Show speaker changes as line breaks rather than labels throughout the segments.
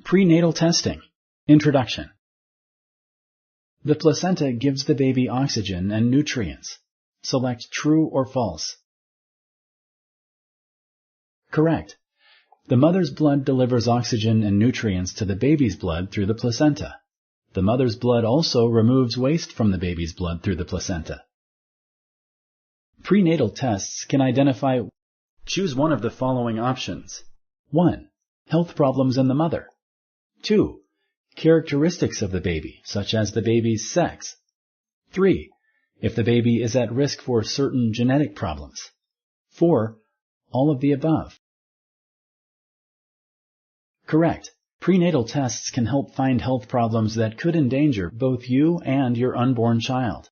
Prenatal Testing. Introduction. The placenta gives the baby oxygen and nutrients. Select true or false. Correct. The mother's blood delivers oxygen and nutrients to the baby's blood through the placenta. The mother's blood also removes waste from the baby's blood through the placenta. Prenatal tests can identify. Choose one of the following options. 1. Health problems in the mother. 2. Characteristics of the baby, such as the baby's sex. 3. If the baby is at risk for certain genetic problems. 4. All of the above. Correct. Prenatal tests can help find health problems that could endanger both you and your unborn child.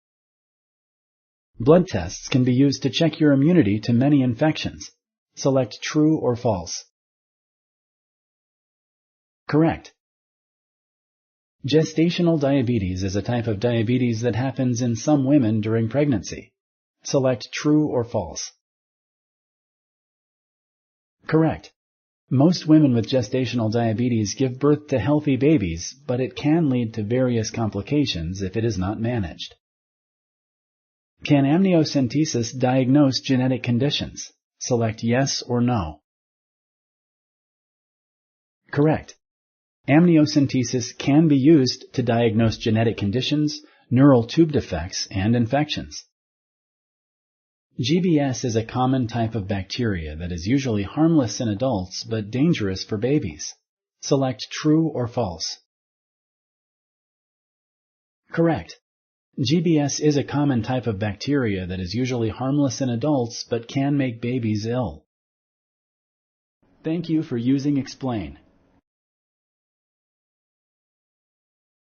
Blood tests can be used to check your immunity to many infections. Select true or false. Correct. Gestational diabetes is a type of diabetes that happens in some women during pregnancy. Select true or false. Correct. Most women with gestational diabetes give birth to healthy babies, but it can lead to various complications if it is not managed. Can amniocentesis diagnose genetic conditions? Select yes or no. Correct. Amniocentesis can be used to diagnose genetic conditions, neural tube defects, and infections. GBS is a common type of bacteria that is usually harmless in adults but dangerous for babies. Select true or false. Correct. GBS is a common type of bacteria that is usually harmless in adults but can make babies ill. Thank you for using Explain.